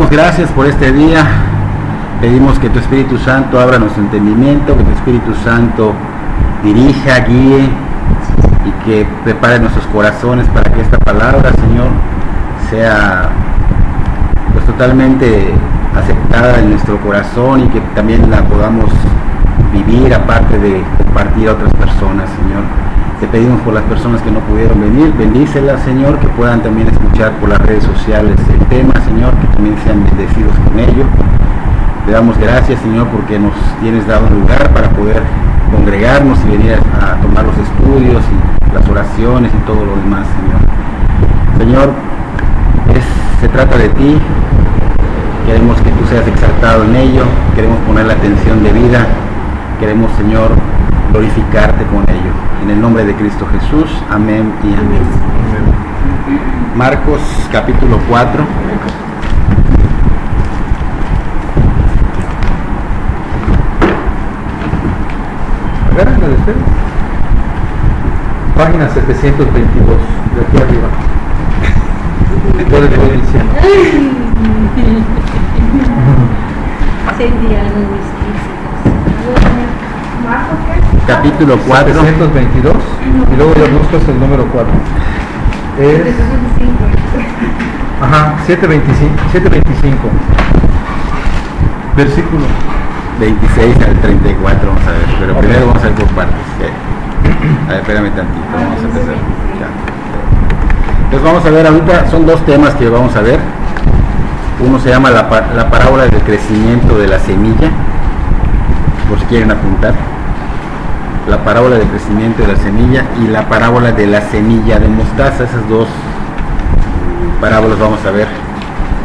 damos gracias por este día. Pedimos que tu Espíritu Santo abra nuestro entendimiento, que tu Espíritu Santo dirija, guíe y que prepare nuestros corazones para que esta palabra, Señor, sea pues totalmente aceptada en nuestro corazón y que también la podamos vivir, aparte de compartir a otras personas, Señor. Te pedimos por las personas que no pudieron venir, bendícelas, Señor, que puedan también escuchar por las redes sociales el tema, Señor, que también sean bendecidos con ello. Te damos gracias, Señor, porque nos tienes dado un lugar para poder congregarnos y venir a tomar los estudios y las oraciones y todo lo demás, Señor. Señor, se trata de ti, queremos que tú seas exaltado en ello, queremos poner la atención de vida, queremos, Señor, glorificarte con ello. En el nombre de Cristo Jesús, amén y amén. Marcos capítulo 4. Agárrenla de ustedes. Página 722, de aquí arriba. Yo les voy diciendo. Capítulo 4. 722 y luego le buscas el número 4. Es... Ajá, 725. Versículo 26 al 34, vamos a ver, pero okay. Primero vamos a ver por partes. A ver, espérame tantito, vamos a empezar. Ya. Entonces vamos a ver ahorita, son dos temas que vamos a ver. Uno se llama la parábola del crecimiento de la semilla, por si quieren apuntar. La parábola del crecimiento de la semilla y la parábola de la semilla de mostaza. Esas dos parábolas vamos a ver.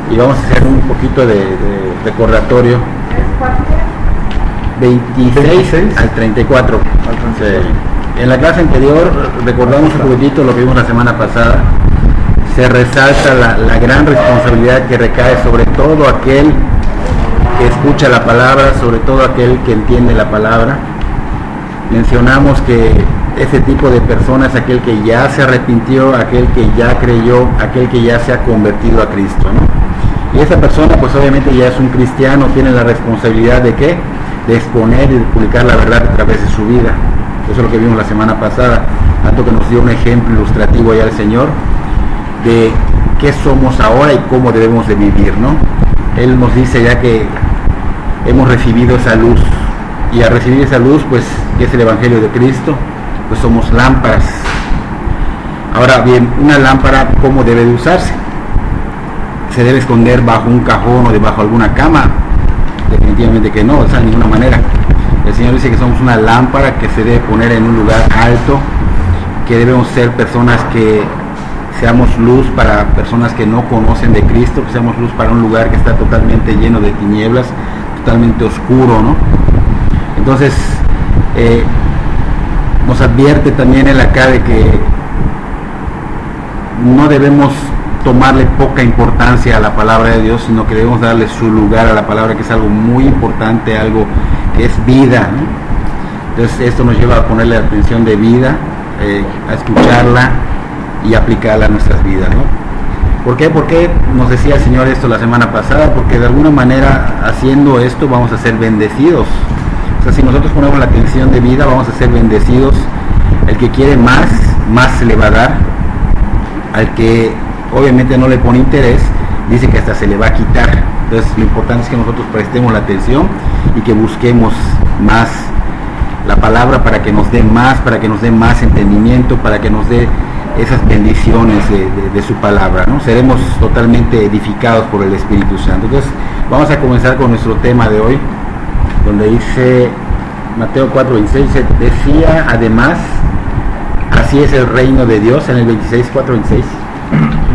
Y vamos a hacer un poquito de recordatorio. 26 al 34. En la clase anterior recordamos un poquitito lo que vimos la semana pasada. Se resalta la gran responsabilidad que recae sobre todo aquel que escucha la palabra, sobre todo aquel que entiende la palabra. Mencionamos que ese tipo de personas, aquel que ya se arrepintió, aquel que ya creyó, aquel que ya se ha convertido a Cristo, ¿no? Y esa persona pues obviamente ya es un cristiano, tiene la responsabilidad de ¿qué? De exponer y de publicar la verdad a través de su vida. Eso es lo que vimos la semana pasada, tanto que nos dio un ejemplo ilustrativo allá el Señor de qué somos ahora y cómo debemos de vivir, ¿no? Él nos dice ya que hemos recibido esa luz, y al recibir esa luz, pues, que es el Evangelio de Cristo, pues somos lámparas. Ahora bien, una lámpara, ¿cómo debe de usarse? ¿Se debe esconder bajo un cajón o debajo de alguna cama? Definitivamente que no, o sea, de ninguna manera. El Señor dice que somos una lámpara que se debe poner en un lugar alto, que debemos ser personas que seamos luz para personas que no conocen de Cristo, que seamos luz para un lugar que está totalmente lleno de tinieblas, totalmente oscuro, ¿no? Entonces, nos advierte también él acá de que no debemos tomarle poca importancia a la palabra de Dios, sino que debemos darle su lugar a la palabra, que es algo muy importante, algo que es vida, ¿no? Entonces esto nos lleva a ponerle atención de vida, a escucharla y aplicarla a nuestras vidas, ¿no? ¿Por qué? Porque nos decía el Señor esto la semana pasada, porque de alguna manera haciendo esto vamos a ser bendecidos. O sea, si nosotros ponemos la atención de vida, vamos a ser bendecidos. El que quiere más se le va a dar. Al que obviamente no le pone interés, dice que hasta se le va a quitar. Entonces lo importante es que nosotros prestemos la atención y que busquemos más la palabra para que nos dé más, para que nos dé más entendimiento, para que nos dé esas bendiciones de su palabra, ¿no? Seremos totalmente edificados por el Espíritu Santo. Entonces vamos a comenzar con nuestro tema de hoy, donde dice Mateo 4:26, decía además, así es el reino de Dios, en el 26, 4:26.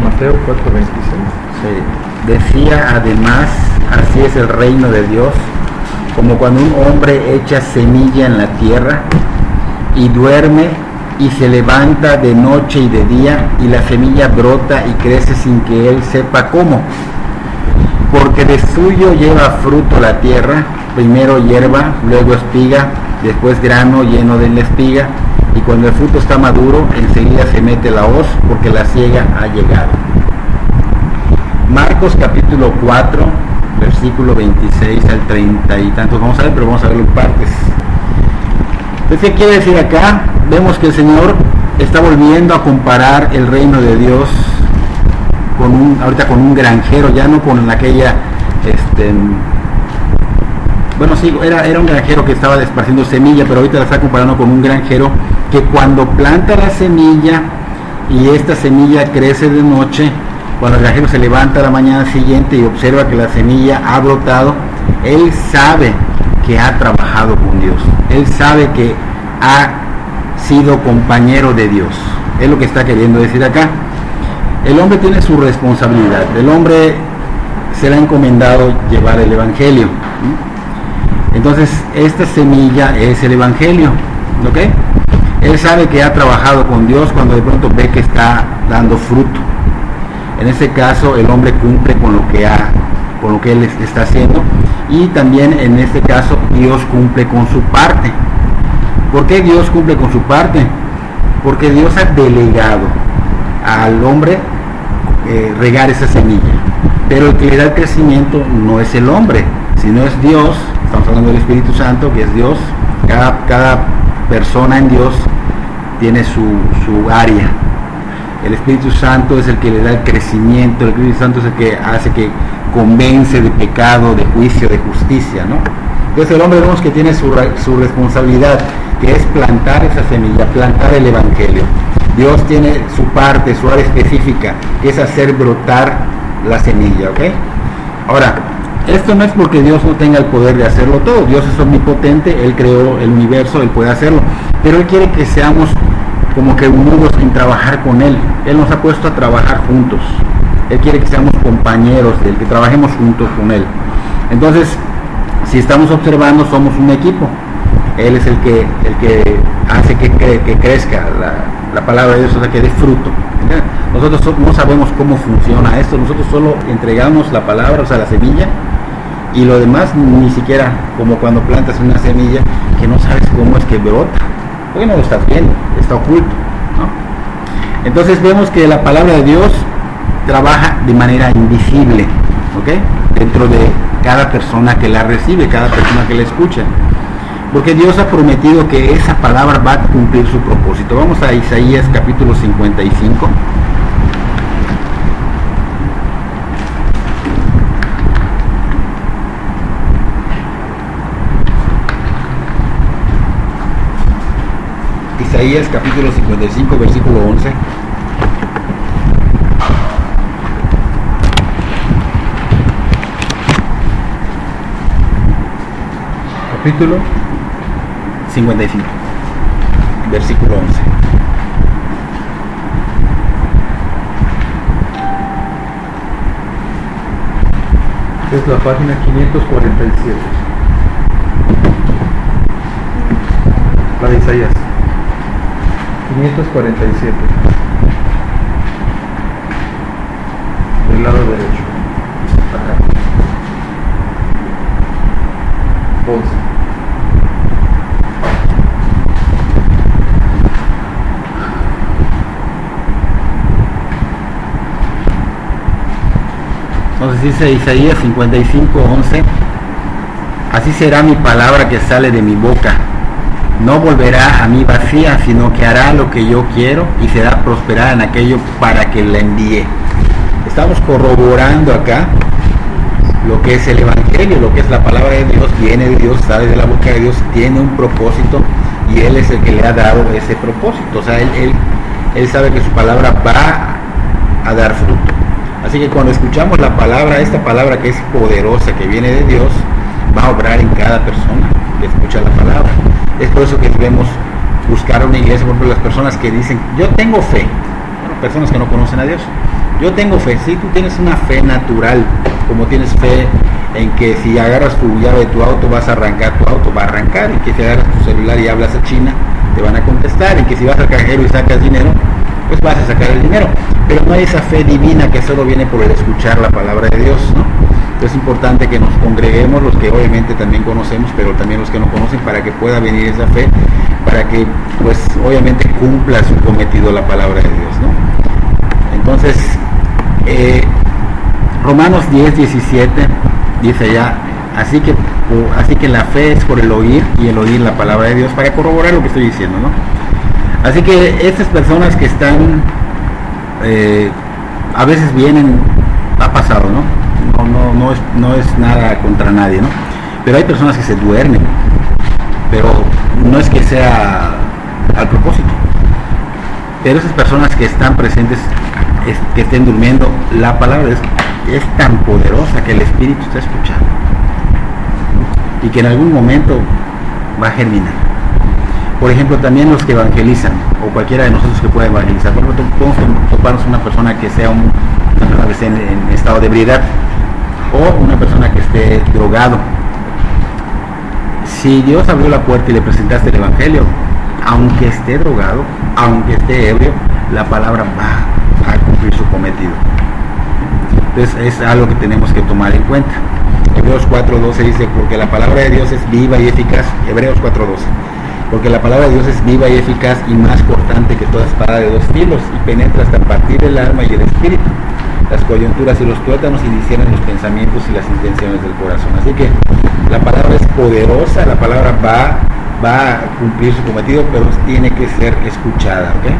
Mateo 4:26. Sí. Decía además, así es el reino de Dios, como cuando un hombre echa semilla en la tierra y duerme y se levanta de noche y de día, y la semilla brota y crece sin que él sepa cómo, porque de suyo lleva fruto la tierra, primero hierba, luego espiga, después grano lleno de la espiga, y cuando el fruto está maduro, enseguida se mete la hoz, porque la siega ha llegado. Marcos capítulo 4, versículo 26 al 30 y tantos, vamos a ver, pero vamos a verlo en partes. Entonces, ¿qué quiere decir acá? Vemos que el Señor está volviendo a comparar el reino de Dios ahorita con un granjero, ya no con aquella, bueno, sí, era un granjero que estaba esparciendo semilla, pero ahorita la está comparando con un granjero que cuando planta la semilla y esta semilla crece de noche, cuando el granjero se levanta la mañana siguiente y observa que la semilla ha brotado, él sabe que ha trabajado con Dios, él sabe que ha sido compañero de Dios. Es lo que está queriendo decir acá. El hombre tiene su responsabilidad, el hombre se le ha encomendado llevar el evangelio. Entonces esta semilla es el evangelio, ¿ok? Él sabe que ha trabajado con Dios cuando de pronto ve que está dando fruto. En este caso el hombre cumple con lo que él está haciendo, y también en este caso Dios cumple con su parte. ¿Por qué Dios cumple con su parte? Porque Dios ha delegado al hombre regar esa semilla, pero el que le da el crecimiento no es el hombre, sino es Dios. Estamos hablando del Espíritu Santo, que es Dios. Cada persona en Dios tiene su área. El Espíritu Santo es el que le da el crecimiento, el Espíritu Santo es el que hace que convence de pecado, de juicio, de justicia, ¿no? Entonces el hombre vemos que tiene su responsabilidad, que es plantar esa semilla, plantar el evangelio. Dios tiene su parte, su área específica, que es hacer brotar la semilla, ¿ok? Ahora, esto no es porque Dios no tenga el poder de hacerlo todo. Dios es omnipotente, Él creó el universo, Él puede hacerlo, pero Él quiere que seamos como que unidos en trabajar con Él. Él nos ha puesto a trabajar juntos. Él quiere que seamos compañeros de Él, que trabajemos juntos con Él. Entonces, si estamos observando, somos un equipo. Él es el que hace que crezca la palabra de Dios, o sea, que dé fruto. Nosotros no sabemos cómo funciona esto, nosotros solo entregamos la palabra, o sea, la semilla, y lo demás ni siquiera, como cuando plantas una semilla que no sabes cómo es que brota, porque no lo estás viendo, está oculto, ¿no? Entonces vemos que la palabra de Dios trabaja de manera invisible, ¿ok? Dentro de cada persona que la recibe, cada persona que la escucha, porque Dios ha prometido que esa palabra va a cumplir su propósito. Vamos a Isaías capítulo 55. Isaías capítulo 55, versículo 11. Capítulo 55, versículo 11. Es la página 547. La de Isaías 547, del lado derecho, acá, 11. Entonces dice Isaías 55, 11: así será mi palabra que sale de mi boca. No volverá a mí vacía, sino que hará lo que yo quiero y será prosperada en aquello para que la envíe. Estamos corroborando acá lo que es el evangelio, lo que es la palabra de Dios, viene de Dios, sale de la boca de Dios, tiene un propósito y Él es el que le ha dado ese propósito. O sea, él sabe que su palabra va a dar fruto. Así que cuando escuchamos la palabra, esta palabra que es poderosa, que viene de Dios, va a obrar en cada persona que escucha la palabra. Es por eso que debemos buscar una iglesia, por ejemplo, las personas que dicen, yo tengo fe, bueno, personas que no conocen a Dios, yo tengo fe. Si tú tienes una fe natural, como tienes fe en que si agarras tu llave de tu auto vas a arrancar, tu auto va a arrancar, y que si agarras tu celular y hablas a China, te van a contestar, y que si vas al cajero y sacas dinero, pues vas a sacar el dinero. Pero no hay esa fe divina que solo viene por el escuchar la palabra de Dios, ¿no? Entonces es importante que nos congreguemos, los que obviamente también conocemos, pero también los que no conocen, para que pueda venir esa fe, para que pues obviamente cumpla su cometido la palabra de Dios, ¿no? Entonces Romanos 10:17 dice ya, así que la fe es por el oír y el oír la palabra de Dios, para corroborar lo que estoy diciendo, ¿no? Así que estas personas que están, a veces vienen, ha pasado, no es nada contra nadie, ¿no? Pero hay personas que se duermen, pero no es que sea al propósito. Pero esas personas que están presentes, que estén durmiendo, la palabra es tan poderosa que el Espíritu está escuchando y que en algún momento va a germinar. Por ejemplo, también los que evangelizan, o cualquiera de nosotros que pueda evangelizar. Por ejemplo, podemos toparnos una persona que sea una persona que esté en estado de ebriedad, o una persona que esté drogado. Si Dios abrió la puerta y le presentaste el Evangelio, aunque esté drogado, aunque esté ebrio, la palabra va a cumplir su cometido. Entonces es algo que tenemos que tomar en cuenta. Hebreos 4:12 dice, porque la palabra de Dios es viva y eficaz. Hebreos 4:12. Porque la palabra de Dios es viva y eficaz y más cortante que toda espada de dos filos, y penetra hasta partir el alma y el espíritu, las coyunturas y los tuétanos, y discierne los pensamientos y las intenciones del corazón. Así que la palabra es poderosa, la palabra va a cumplir su cometido, pero tiene que ser escuchada, ¿ok?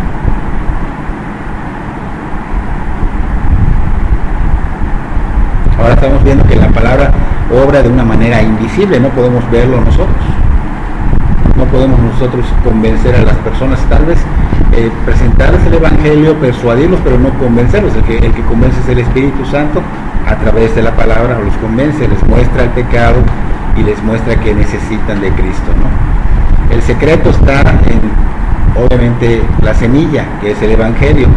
Ahora estamos viendo que la palabra obra de una manera invisible, no podemos verlo nosotros. No podemos nosotros convencer a las personas, tal vez presentarles el Evangelio, persuadirlos, pero no convencerlos. El que convence es el Espíritu Santo a través de la palabra, o los convence, les muestra el pecado y les muestra que necesitan de Cristo, ¿no? El secreto está en, obviamente, la semilla, que es el Evangelio.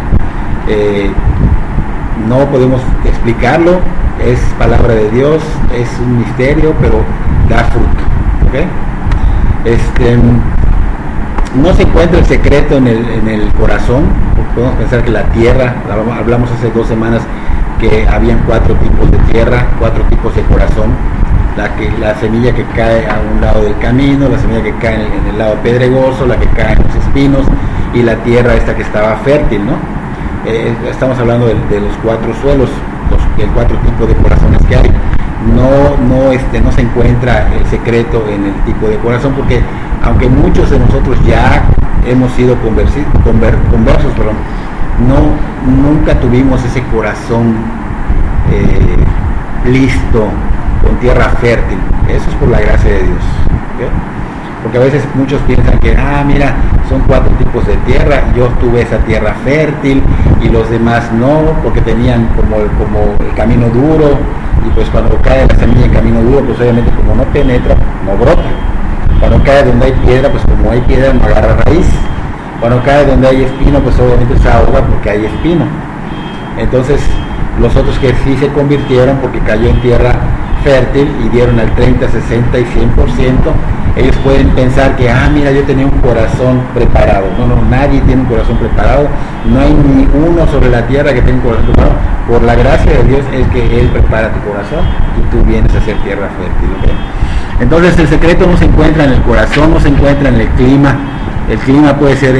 No podemos explicarlo, es palabra de Dios, es un misterio, pero da fruto, ¿ok? No se encuentra el secreto en el corazón. Podemos pensar que la tierra, hablamos hace 2 semanas que habían 4 tipos de tierra, 4 tipos de corazón. La semilla que cae a un lado del camino, la semilla que cae en el lado pedregoso, la que cae en los espinos, y la tierra esta que estaba fértil, ¿no? Estamos hablando de los 4 suelos, los 4 tipos de corazones que hay. No se encuentra el secreto en el tipo de corazón, porque aunque muchos de nosotros ya hemos sido conversos, nunca tuvimos ese corazón listo, con tierra fértil. Eso es por la gracia de Dios, ¿okay? Porque a veces muchos piensan que, mira, son 4 tipos de tierra, yo tuve esa tierra fértil y los demás no, porque tenían como el camino duro, y pues cuando cae la semilla en camino duro, pues obviamente como no penetra, no brota. Cuando cae donde hay piedra, pues como hay piedra, no agarra raíz. Cuando cae donde hay espino, pues obviamente se ahoga porque hay espino. Entonces, los otros que sí se convirtieron porque cayó en tierra fértil y dieron al 30, 60 y 100%, ellos pueden pensar que, mira, yo tenía un corazón preparado. No, nadie tiene un corazón preparado. No hay ni uno sobre la tierra que tenga un corazón preparado. Por la gracia de Dios es que Él prepara tu corazón y tú vienes a ser tierra fértil, ¿okay? Entonces el secreto no se encuentra en el corazón, no se encuentra en el clima. El clima puede ser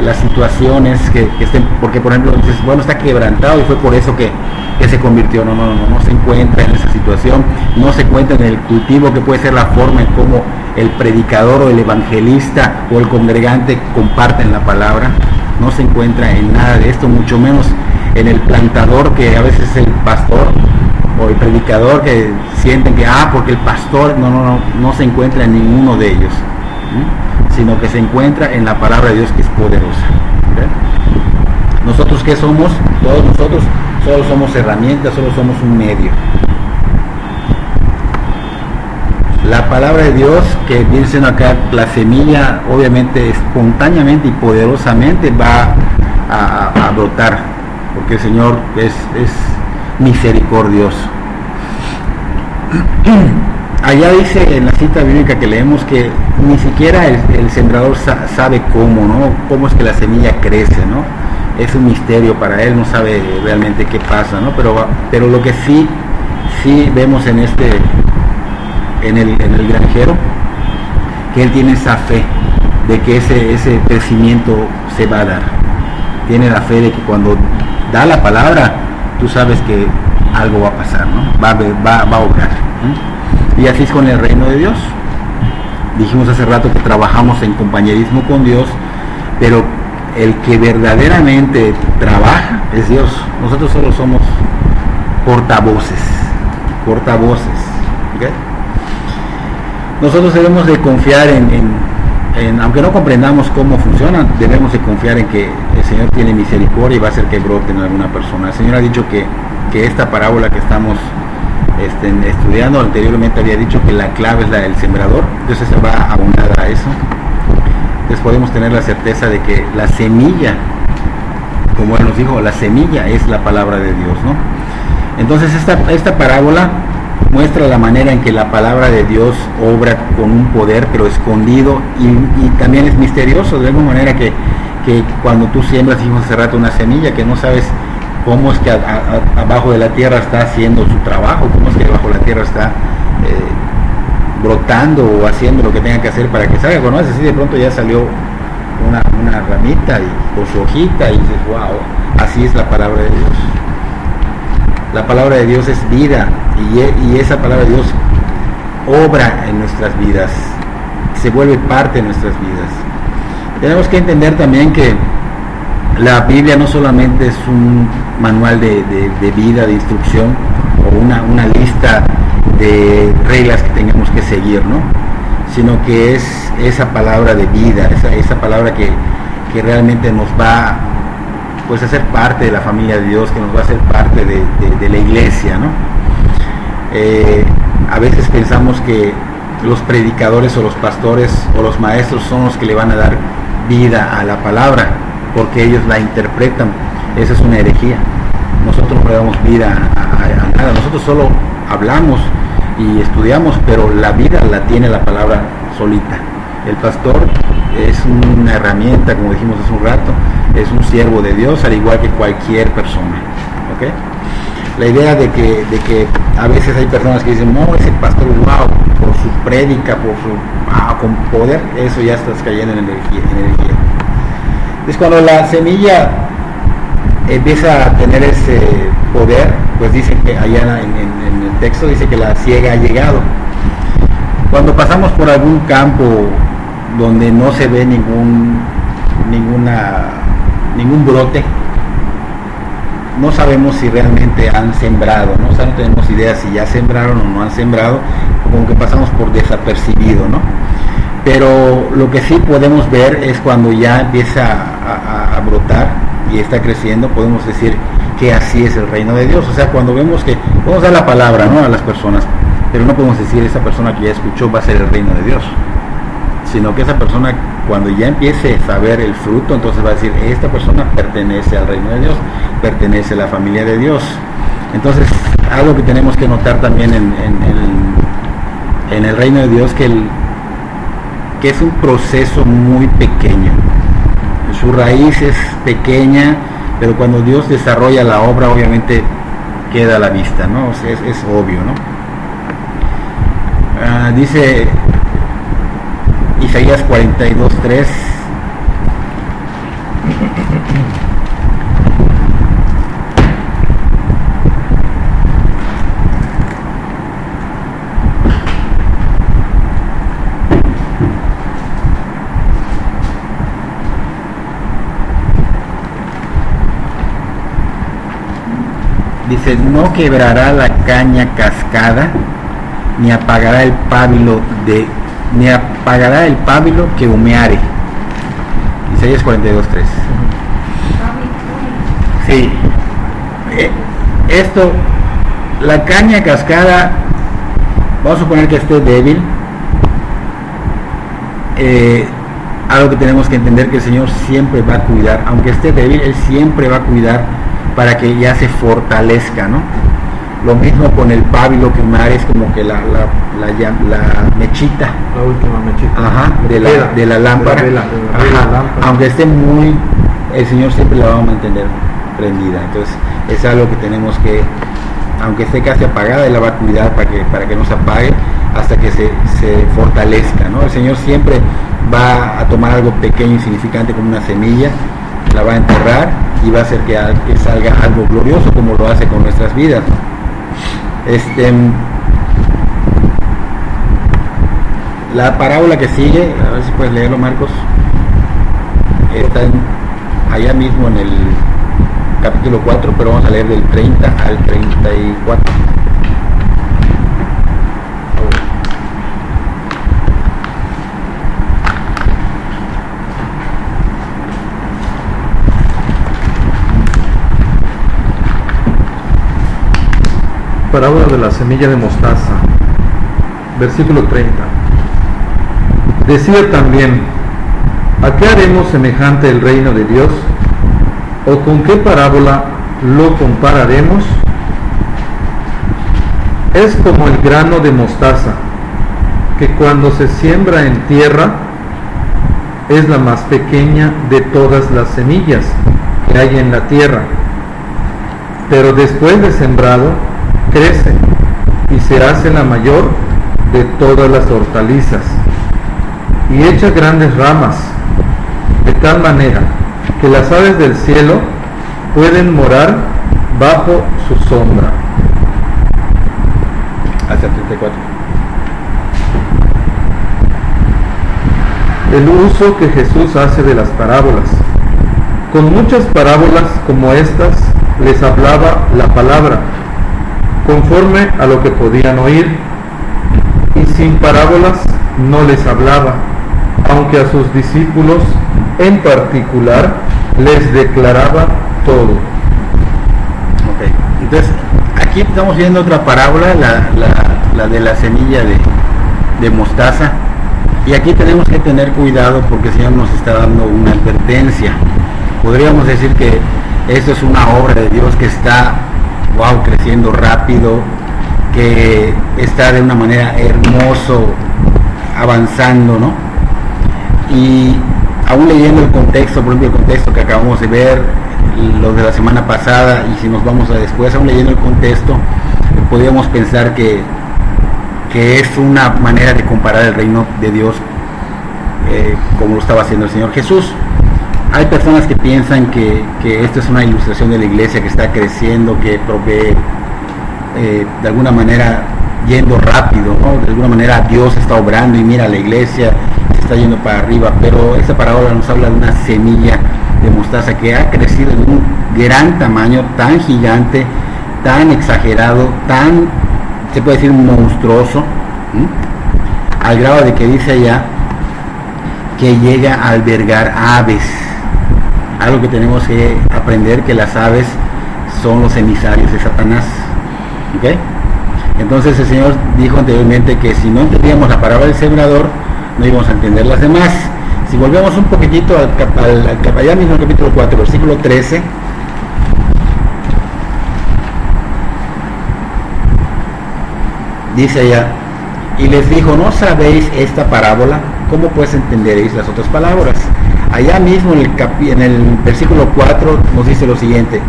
las situaciones que estén, porque por ejemplo dices, bueno, está quebrantado y fue por eso que se convirtió. No se encuentra en esa situación, no se encuentra en el cultivo, que puede ser la forma en cómo el predicador o el evangelista o el congregante comparten la palabra. No se encuentra en nada de esto, mucho menos en el plantador, que a veces es el pastor o el predicador, que sienten que porque el pastor, no se encuentra en ninguno de ellos, sino que se encuentra en la palabra de Dios, que es poderosa. ¿Okay? Nosotros, ¿qué somos? Todos nosotros solo somos herramientas, solo somos un medio. La palabra de Dios, que viene siendo acá la semilla, obviamente espontáneamente y poderosamente va a brotar, porque el Señor es misericordioso. Allá dice en la cita bíblica que leemos que ni siquiera el sembrador sabe cómo es que la semilla crece, ¿no? Es un misterio para él, no sabe realmente qué pasa, ¿no? Pero lo que sí vemos en el granjero, que él tiene esa fe de que ese crecimiento se va a dar. Tiene la fe de que cuando da la palabra, tú sabes que algo va a pasar, ¿no? Va a obrar, ¿no? Y así es con el reino de Dios. Dijimos hace rato que trabajamos en compañerismo con Dios, pero el que verdaderamente trabaja es Dios. Nosotros solo somos portavoces, ¿okay? Nosotros debemos de confiar en, aunque no comprendamos cómo funcionan, debemos de confiar en que el Señor tiene misericordia y va a hacer que brote en alguna persona. El Señor ha dicho que esta parábola que estamos estudiando, anteriormente había dicho que la clave es la del sembrador, entonces se va a aunar a eso. Entonces podemos tener la certeza de que la semilla, como Él nos dijo, la semilla es la palabra de Dios, ¿no? Entonces esta parábola muestra la manera en que la palabra de Dios obra con un poder, pero escondido, y también es misterioso, de la misma manera que cuando tú siembras, dijimos hace rato, una semilla que no sabes cómo es que abajo de la tierra está haciendo su trabajo, cómo es que abajo de la tierra está brotando o haciendo lo que tenga que hacer para que salga. Cuando es así, de pronto ya salió una ramita y con su hojita y dices, wow, así es la palabra de Dios. La palabra de Dios es vida, y esa palabra de Dios obra en nuestras vidas, se vuelve parte de nuestras vidas. Tenemos que entender también que la Biblia no solamente es un manual de vida, de instrucción, o una lista de reglas que tengamos que seguir, ¿no? Sino que es esa palabra de vida, esa palabra que realmente nos va, pues, a ser parte de la familia de Dios, que nos va a hacer parte de la iglesia, ¿no? A veces pensamos que los predicadores o los pastores o los maestros son los que le van a dar vida a la palabra, porque ellos la interpretan. Esa es una herejía. Nosotros no le damos vida a nada, nosotros solo hablamos y estudiamos, pero la vida la tiene la palabra solita. El pastor es una herramienta, como dijimos hace un rato, es un siervo de Dios, al igual que cualquier persona, ¿okay? La idea de que a veces hay personas que dicen, no, ese pastor, wow, por su prédica, con poder, eso ya estás cayendo en energía. Entonces, cuando la semilla empieza a tener ese poder, pues dice que allá en el texto dice que la siega ha llegado. Cuando pasamos por algún campo donde no se ve ningún brote, no sabemos si realmente han sembrado, ¿no? O sea, no tenemos idea si ya sembraron o no han sembrado, como que pasamos por desapercibido, ¿no? Pero lo que sí podemos ver es cuando ya empieza a brotar y está creciendo, podemos decir que así es el reino de Dios. O sea, cuando vemos que podemos dar la palabra, ¿no?, a las personas, pero no podemos decir esa persona que ya escuchó va a ser el reino de Dios, sino que esa persona, cuando ya empiece a ver el fruto, entonces va a decir, esta persona pertenece al reino de Dios, pertenece a la familia de Dios. Entonces, algo que tenemos que notar también en el reino de Dios, que es un proceso muy pequeño. Su raíz es pequeña, pero cuando Dios desarrolla la obra, obviamente queda a la vista, ¿no? O sea, es obvio, ¿no? Dice Isaías 42:3. Dice, no quebrará la caña cascada, ni apagará el pábilo que humeare. Isaías 42:3. Sí. Esto, la caña cascada, vamos a suponer que esté débil. Algo que tenemos que entender, que el Señor siempre va a cuidar, aunque esté débil, Él siempre va a cuidar para que ya se fortalezca, ¿no? Lo mismo con el pábilo que humeare, es como que la mechita, la última mechita, ajá, de la lámpara, aunque esté el Señor siempre la va a mantener prendida. Entonces es algo que tenemos que, aunque esté casi apagada, Él la va a cuidar para que no se apague hasta que se fortalezca, ¿no? El Señor siempre va a tomar algo pequeño, insignificante, como una semilla, la va a enterrar y va a hacer que salga algo glorioso, como lo hace con nuestras vidas. La parábola que sigue, a ver si puedes leerlo, Marcos, está allá mismo en el capítulo 4, pero vamos a leer del 30 al 34. Parábola de la semilla de mostaza, versículo 30. Decía también: ¿a qué haremos semejante el reino de Dios? ¿O con qué parábola lo compararemos? Es como el grano de mostaza, que cuando se siembra en tierra es la más pequeña de todas las semillas que hay en la tierra, pero después de sembrado crece y se hace la mayor de todas las hortalizas y echa grandes ramas, de tal manera que las aves del cielo pueden morar bajo su sombra. Hasta el 34. El uso que Jesús hace de las parábolas. Con muchas parábolas como estas les hablaba la palabra, conforme a lo que podían oír, y sin parábolas no les hablaba, aunque a sus discípulos en particular les declaraba todo. Ok, entonces aquí estamos viendo otra parábola, la de la semilla de mostaza, y aquí tenemos que tener cuidado porque el Señor nos está dando una advertencia. Podríamos decir que esto es una obra de Dios que está creciendo rápido, que está de una manera hermoso avanzando, ¿no? Y aún leyendo el contexto, por ejemplo el contexto que acabamos de ver, lo de la semana pasada, y si nos vamos a después, aún leyendo el contexto, podríamos pensar que es una manera de comparar el reino de Dios como lo estaba haciendo el Señor Jesús. Hay personas que piensan que esto es una ilustración de la iglesia que está creciendo, que provee de alguna manera yendo rápido, ¿no? De alguna manera Dios está obrando y mira, la iglesia se está yendo para arriba, pero esta parábola nos habla de una semilla de mostaza que ha crecido en un gran tamaño, tan gigante, tan exagerado, tan, se puede decir, monstruoso, al grado de que dice allá que llega a albergar aves. Algo que tenemos que aprender, que las aves son los emisarios de Satanás. ¿Okay? Entonces el Señor dijo anteriormente que si no entendíamos la parábola del sembrador, no íbamos a entender las demás. Si volvemos un poquitito allá mismo al capítulo 4, versículo 13, dice allá: y les dijo, ¿no sabéis esta parábola? ¿Cómo pues entenderéis las otras palabras? Allá mismo en el versículo 4 nos dice lo siguiente: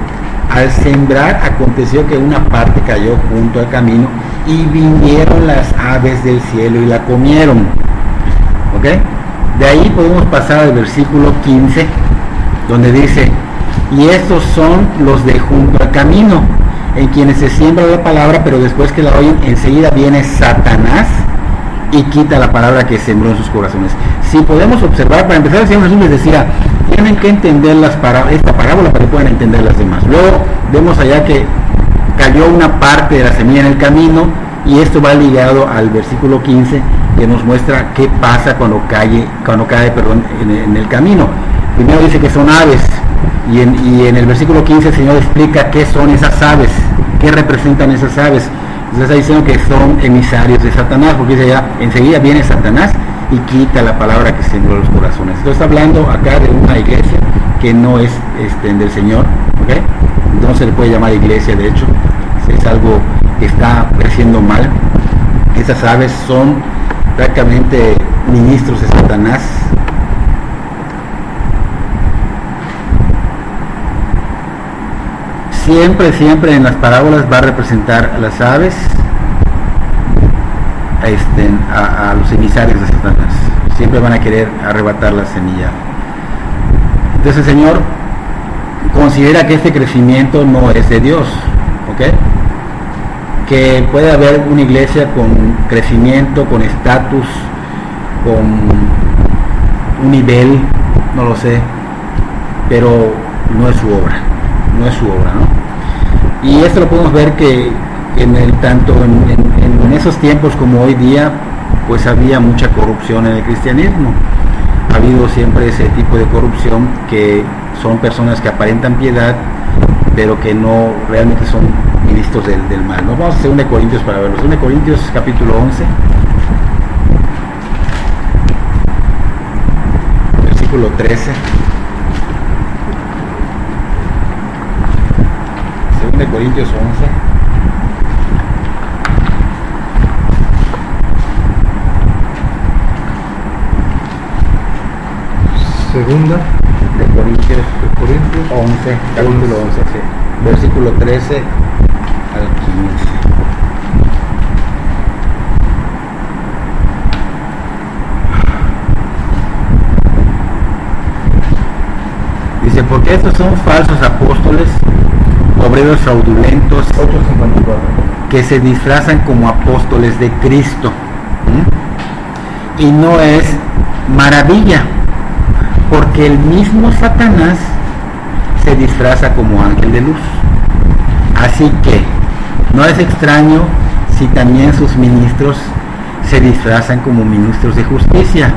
al sembrar aconteció que una parte cayó junto al camino y vinieron las aves del cielo y la comieron. ¿Ok? De ahí podemos pasar al versículo 15, donde dice: y estos son los de junto al camino, en quienes se siembra la palabra, pero después que la oyen, enseguida viene Satanás y quita la palabra que sembró en sus corazones. Si podemos observar, para empezar, el Señor Jesús les decía: tienen que entender esta parábola para que puedan entender las demás. Luego vemos allá que cayó una parte de la semilla en el camino, y esto va ligado al versículo 15, que nos muestra qué pasa cuando cae en el camino. Primero dice que son aves, y en el versículo 15 el Señor explica qué son esas aves, qué representan esas aves. Entonces está diciendo que son emisarios de Satanás, porque dice ya, enseguida viene Satanás y quita la palabra que sembró en los corazones. Entonces está hablando acá de una iglesia que no es del Señor, ¿okay? No se le puede llamar iglesia, de hecho, es algo que está creciendo mal. Esas aves son prácticamente ministros de Satanás. Siempre en las parábolas va a representar a las aves, a los emisarios de Satanás. Siempre van a querer arrebatar la semilla. Entonces el Señor considera que este crecimiento no es de Dios, ¿ok? que puede haber una iglesia con crecimiento, con estatus, con un nivel, no lo sé, pero no es su obra, ¿no? Y esto lo podemos ver que tanto en esos tiempos como hoy día, pues había mucha corrupción en el cristianismo. Ha habido siempre ese tipo de corrupción, que son personas que aparentan piedad, pero que no realmente son ministros del mal, ¿no? Vamos a 2 Corintios para verlos. 2 Corintios capítulo 11, versículo 13. 2 Corintios 11. Segunda de Corintios 11, capítulo 11, sí. Versículo 13 al 15. Dice, porque estos son falsos apóstoles, obreros fraudulentos, 8:54. que se disfrazan como apóstoles de Cristo. ¿Mm? Y no es maravilla, porque el mismo Satanás se disfraza como ángel de luz. Así que no es extraño si también sus ministros se disfrazan como ministros de justicia,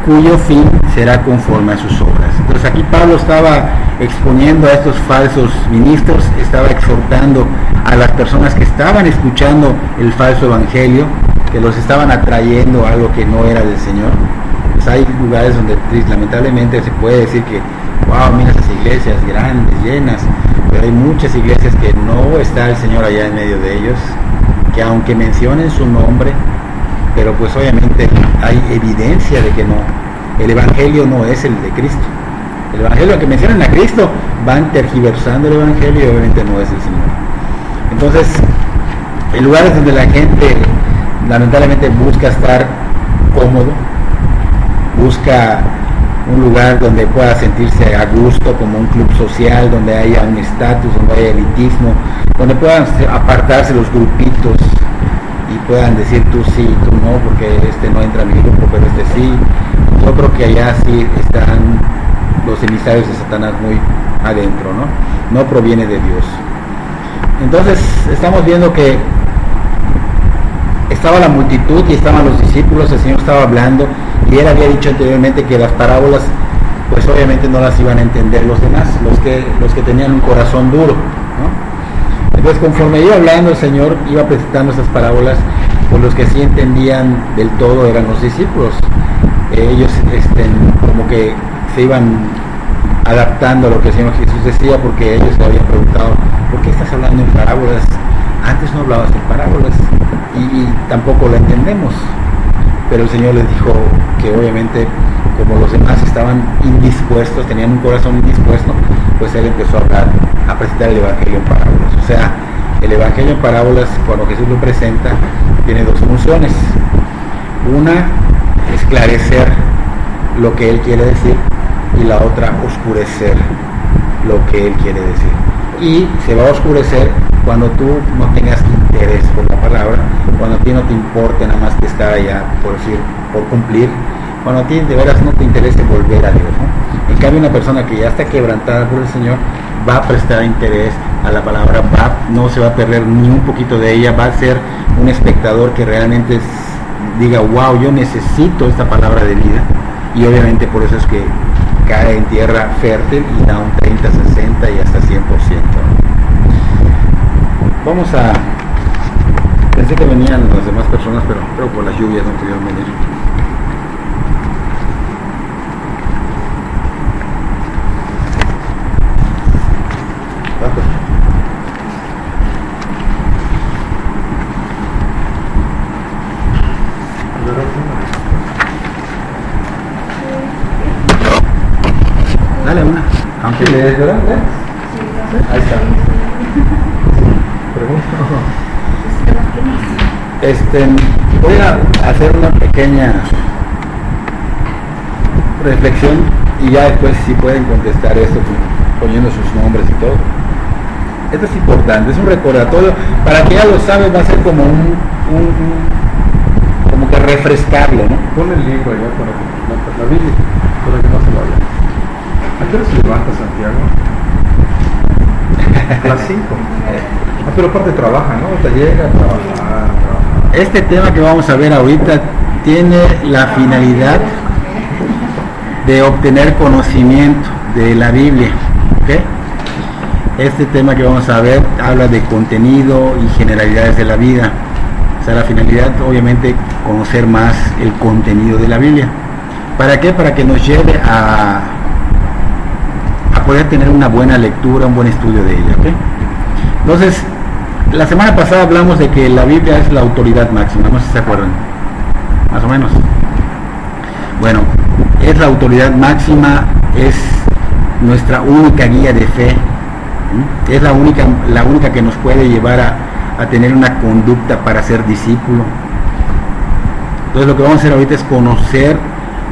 cuyo fin será conforme a sus obras. Entonces aquí Pablo estaba exponiendo a estos falsos ministros, estaba exhortando a las personas que estaban escuchando el falso evangelio, que los estaban atrayendo a algo que no era del Señor. Pues hay lugares donde lamentablemente se puede decir que, wow, mira esas iglesias grandes, llenas, pero hay muchas iglesias que no está el Señor allá en medio de ellos, que aunque mencionen su nombre, pero pues obviamente hay evidencia de que no, el evangelio no es el de Cristo. El evangelio que mencionan a Cristo, van tergiversando el evangelio y obviamente no es el Señor. Entonces, en lugares donde la gente lamentablemente busca estar cómodo, busca un lugar donde pueda sentirse a gusto, como un club social, donde haya un estatus, donde haya elitismo, donde puedan apartarse los grupitos y puedan decir tú sí, tú no, porque este no entra a mi grupo, pero este sí. Yo creo que allá sí están los emisarios de Satanás muy adentro, ¿no? No proviene de Dios. Entonces estamos viendo que estaba la multitud y estaban los discípulos, el Señor estaba hablando y Él había dicho anteriormente que las parábolas pues obviamente no las iban a entender los demás, los que tenían un corazón duro, ¿no? Entonces conforme iba hablando el Señor, iba presentando esas parábolas, pues los que sí entendían del todo eran los discípulos. Ellos como que se iban adaptando a lo que el Señor Jesús decía, porque ellos le habían preguntado, ¿por qué estás hablando en parábolas? Antes no hablabas en parábolas y tampoco lo entendemos. Pero el Señor les dijo que obviamente como los demás estaban indispuestos, tenían un corazón indispuesto, pues Él empezó a hablar, a presentar el Evangelio en parábolas. O sea, el Evangelio en parábolas, cuando Jesús lo presenta, tiene dos funciones. Una, esclarecer lo que Él quiere decir, y la otra, oscurecer lo que Él quiere decir. Y se va a oscurecer cuando tú no tengas interés por la palabra, cuando a ti no te importe nada más que estar allá, por decir, por cumplir, cuando a ti de veras no te interese volver a Dios, ¿no? En cambio, una persona que ya está quebrantada por el Señor va a prestar interés a la palabra, no se va a perder ni un poquito de ella, va a ser un espectador que realmente diga, wow, yo necesito esta palabra de vida, y obviamente por eso es que cae en tierra fértil y da un 30, 60 y hasta 100%. Vamos a... Pensé que venían las demás personas, pero por las lluvias no pudieron venir. Dale una, aunque ¿Lees, verdad? ahí está. Voy a hacer una pequeña reflexión y ya después si pueden contestar esto poniendo sus nombres y todo. Esto es importante, es un recordatorio. Para que ya lo sabe, va a ser como como que refrescarlo, ¿no? Pon el libro allá para que la Biblia, para que no se vaya. ¿A qué hora se levanta Santiago? A las 5. Pero aparte trabaja, ¿no? Hasta llega a trabajar. Este tema que vamos a ver ahorita tiene la finalidad de obtener conocimiento de la Biblia, ¿ok? Este tema que vamos a ver habla de contenido y generalidades de la vida. O sea, la finalidad, obviamente, conocer más el contenido de la Biblia. ¿Para qué? Para que nos lleve a poder tener una buena lectura, un buen estudio de ella, ¿ok? Entonces, la semana pasada hablamos de que la Biblia es la autoridad máxima, no sé si se acuerdan, más o menos. Bueno, es la autoridad máxima, es nuestra única guía de fe, es la única que nos puede llevar a tener una conducta para ser discípulo. Entonces lo que vamos a hacer ahorita es conocer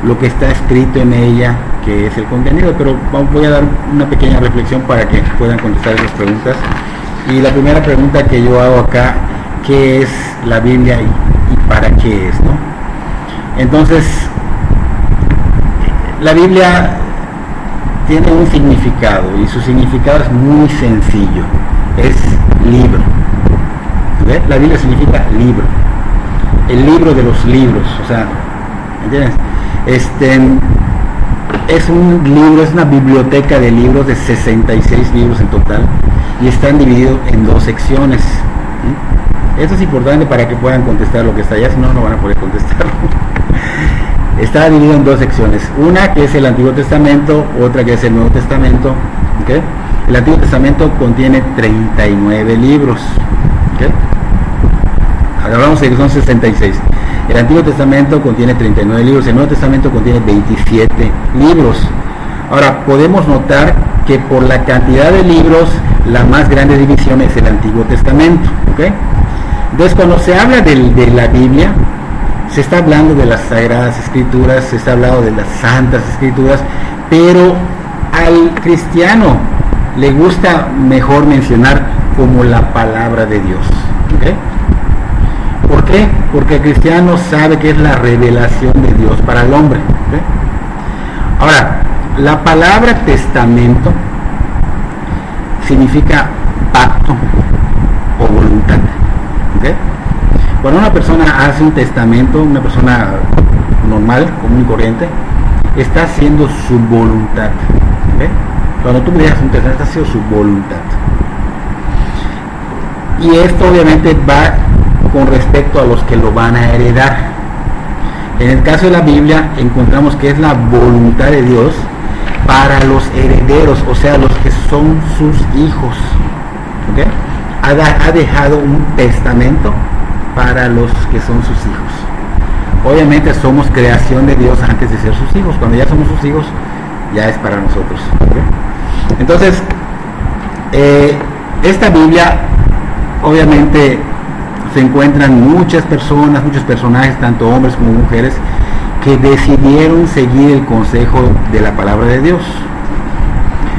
lo que está escrito en ella, que es el contenido, pero voy a dar una pequeña reflexión para que puedan contestar esas preguntas. Y la primera pregunta que yo hago acá, ¿qué es la Biblia y para qué es, no? Entonces, la Biblia tiene un significado y su significado es muy sencillo, es libro. ¿Ves? La Biblia significa libro, el libro de los libros, o sea, ¿entiendes? Es un libro, es una biblioteca de libros de 66 libros en total y están divididos en 2 secciones. Esto es importante para que puedan contestar lo que está allá, si no, no van a poder contestarlo. Está dividido en 2 secciones, una que es el Antiguo Testamento, otra que es el Nuevo Testamento, ¿okay? El Antiguo Testamento contiene 39 libros, ¿okay? Ahora vamos a decir que son 66. El Antiguo Testamento contiene 39 libros, el Nuevo Testamento contiene 27 libros. Ahora, podemos notar que por la cantidad de libros, la más grande división es el Antiguo Testamento, ¿okay? Entonces, cuando se habla de la Biblia, se está hablando de las Sagradas Escrituras, se está hablando de las Santas Escrituras, pero al cristiano le gusta mejor mencionar como la palabra de Dios, ¿okay? ¿Por qué? Porque el cristiano sabe que es la revelación de Dios para el hombre, ¿okay? Ahora, la palabra testamento significa pacto o voluntad, ¿okay? Cuando una persona hace un testamento, una persona normal, común y corriente, está haciendo su voluntad, ¿okay? Cuando tú dejas un testamento, está haciendo su voluntad. Y esto obviamente va con respecto a los que lo van a heredar. En el caso de la Biblia encontramos que es la voluntad de Dios para los herederos, o sea, los que son sus hijos, ¿okay? Ha dejado un testamento para los que son sus hijos. Obviamente somos creación de Dios antes de ser sus hijos. Cuando ya somos sus hijos, ya es para nosotros, ¿okay? Entonces, esta Biblia, obviamente, se encuentran muchas personas, muchos personajes, tanto hombres como mujeres, que decidieron seguir el consejo de la palabra de Dios.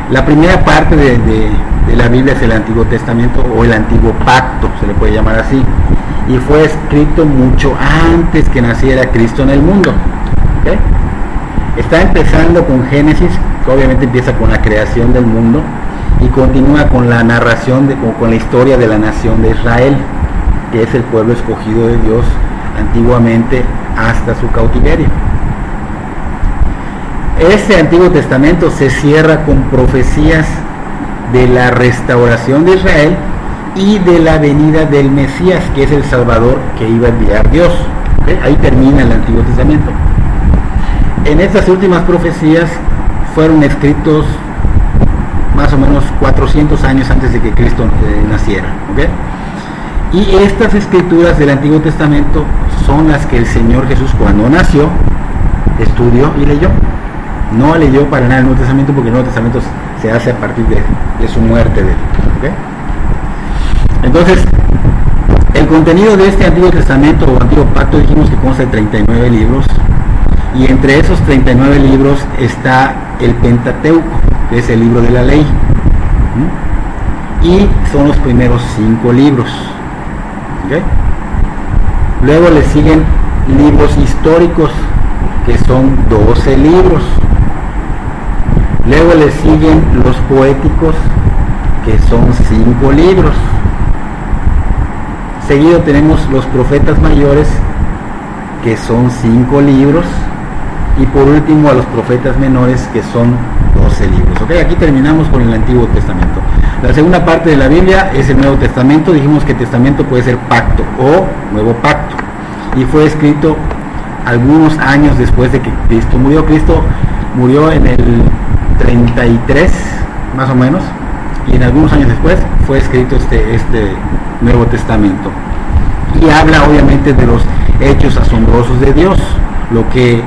La primera parte de la Biblia es el Antiguo Testamento o el Antiguo Pacto, se le puede llamar así, y fue escrito mucho antes que naciera Cristo en el mundo, ¿okay? Está empezando con Génesis, que obviamente empieza con la creación del mundo y continúa con la narración, con la historia de la nación de Israel, que es el pueblo escogido de Dios antiguamente hasta su cautiverio. Este Antiguo Testamento se cierra con profecías de la restauración de Israel y de la venida del Mesías, que es el Salvador que iba a enviar Dios, ¿okay? Ahí termina el Antiguo Testamento. En estas últimas profecías fueron escritos más o menos 400 años antes de que Cristo naciera, ¿okay? Y estas escrituras del Antiguo Testamento son las que el Señor Jesús, cuando nació, estudió y leyó. No leyó para nada el Nuevo Testamento, porque el Nuevo Testamento se hace a partir de su muerte, ¿okay? Entonces, el contenido de este Antiguo Testamento o Antiguo Pacto, dijimos que consta de 39 libros, y entre esos 39 libros está el Pentateuco, que es el libro de la ley. y son los primeros 5 libros. ¿Okay? Luego le siguen libros históricos, que son 12 libros. Luego le siguen los poéticos, que son 5 libros. Seguido tenemos los profetas mayores, que son 5 libros. Y por último a los profetas menores, que son 12 libros. ¿Okay? Aquí terminamos con el Antiguo Testamento. La segunda parte de la Biblia es el Nuevo Testamento. Dijimos que testamento puede ser pacto o nuevo pacto. Y fue escrito algunos años después de que Cristo murió. Cristo murió en el 33, más o menos. Y en algunos años después fue escrito este Nuevo Testamento. Y habla obviamente de los hechos asombrosos de Dios. Lo que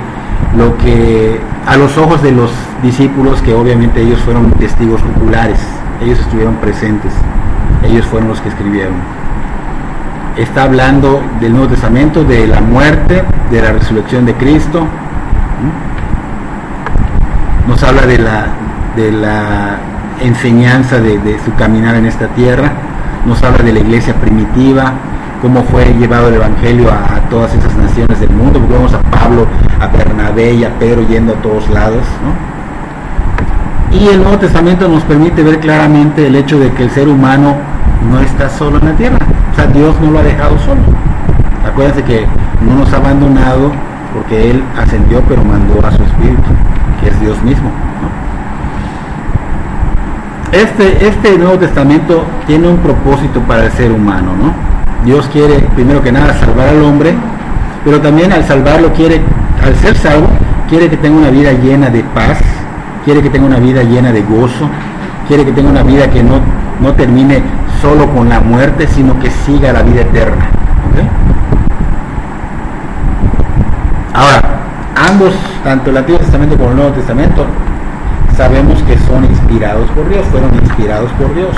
a los ojos de los discípulos, que obviamente ellos fueron testigos oculares, ellos estuvieron presentes, ellos fueron los que escribieron. Está hablando del Nuevo Testamento, de la muerte, de la resurrección de Cristo. Nos habla de la enseñanza de su caminar en esta tierra. Nos habla de la iglesia primitiva, cómo fue llevado el Evangelio a todas esas naciones del mundo, porque vemos a Pablo, a Bernabé y a Pedro yendo a todos lados, ¿no? Y el Nuevo Testamento nos permite ver claramente el hecho de que el ser humano no está solo en la tierra, o sea, Dios no lo ha dejado solo. Acuérdense que no nos ha abandonado, porque Él ascendió, pero mandó a su Espíritu, que es Dios mismo, ¿no? Este Nuevo Testamento tiene un propósito para el ser humano, ¿no? Dios quiere, primero que nada, salvar al hombre, pero también al salvarlo al ser salvo, quiere que tenga una vida llena de paz, quiere que tenga una vida llena de gozo, quiere que tenga una vida que no termine solo con la muerte, sino que siga la vida eterna. ¿Okay? Ahora, ambos, tanto el Antiguo Testamento como el Nuevo Testamento, sabemos que son inspirados por Dios, fueron inspirados por Dios.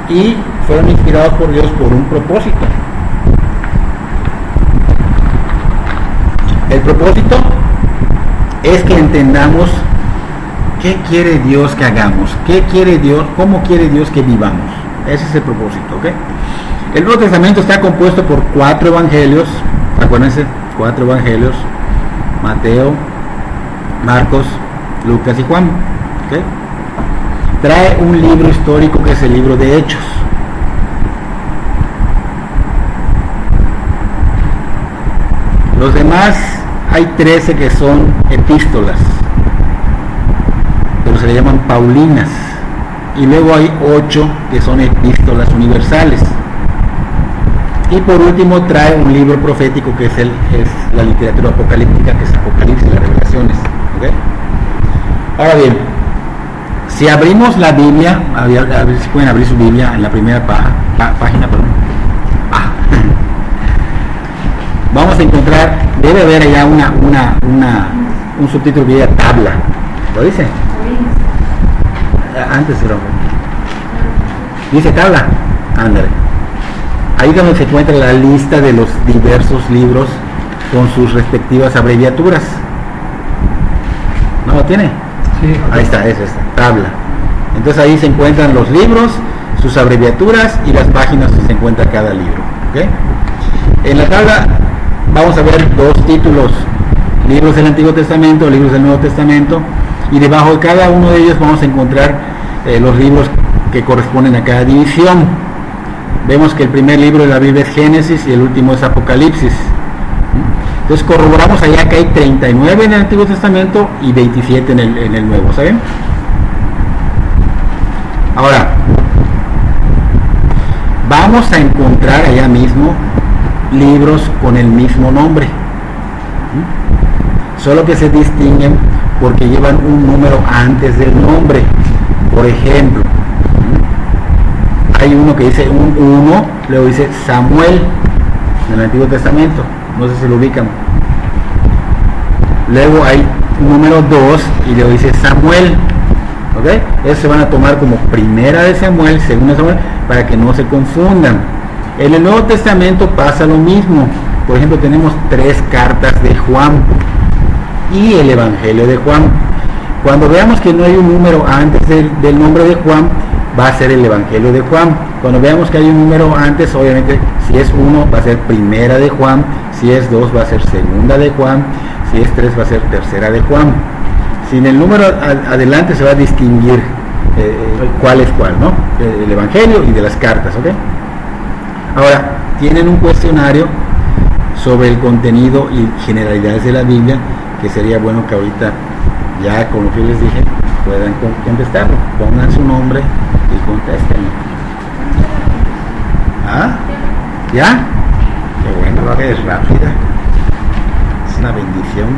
Y fueron inspirados por Dios por un propósito. El propósito es que entendamos qué quiere Dios que hagamos, qué quiere Dios, cómo quiere Dios que vivamos. Ese es el propósito, ¿ok? El Nuevo Testamento está compuesto por 4 evangelios, acuérdense, 4 evangelios: Mateo, Marcos, Lucas y Juan, ¿ok? Trae un libro histórico que es el libro de Hechos. Los demás, hay 13 que son epístolas, pero se le llaman paulinas. Y luego hay 8 que son epístolas universales. Y por último trae un libro profético que es la literatura apocalíptica, que es Apocalipsis, las revelaciones. ¿Okay? Ahora bien, si abrimos la Biblia, a ver si pueden abrir su Biblia en la primera página, perdón. Vamos a encontrar, debe haber allá un subtítulo que diga tabla. ¿Lo dice? Antes era. Dice tabla. Ándale. Ahí donde se encuentra la lista de los diversos libros con sus respectivas abreviaturas. ¿No lo tiene? Sí. Ahí está, es esta, tabla. Entonces ahí se encuentran los libros, sus abreviaturas y las páginas que se encuentra cada libro. ¿Okay? En la tabla vamos a ver 2 títulos: libros del Antiguo Testamento, libros del Nuevo Testamento, y debajo de cada uno de ellos vamos a encontrar los libros que corresponden a cada división. Vemos que el primer libro de la Biblia es Génesis y el último es Apocalipsis. Entonces corroboramos allá que hay 39 en el Antiguo Testamento y 27 en el Nuevo, ¿saben? Ahora, vamos a encontrar allá mismo libros con el mismo nombre, solo que se distinguen porque llevan un número antes del nombre. Por ejemplo, hay uno que dice un 1, luego dice Samuel en el Antiguo Testamento, no sé si lo ubican. Luego hay número 2 y luego dice Samuel, ¿ok? Esos se van a tomar como primera de Samuel, segunda de Samuel, para que no se confundan. En el Nuevo Testamento pasa lo mismo. Por ejemplo, tenemos 3 cartas de Juan y el Evangelio de Juan. Cuando veamos que no hay un número antes del nombre de Juan, va a ser el Evangelio de Juan. Cuando veamos que hay un número antes, obviamente si es 1 va a ser primera de Juan, si es 2 va a ser segunda de Juan, si es 3 va a ser tercera de Juan. Sin el número adelante se va a distinguir cuál es cuál, ¿no? El Evangelio y de las cartas, ¿ok? Ahora, tienen un cuestionario sobre el contenido y generalidades de la Biblia, que sería bueno que ahorita, ya con lo que les dije, puedan contestarlo. Pongan su nombre y contesten. ¿Ah? ¿Ya? Qué bueno, que es rápida. Es una bendición.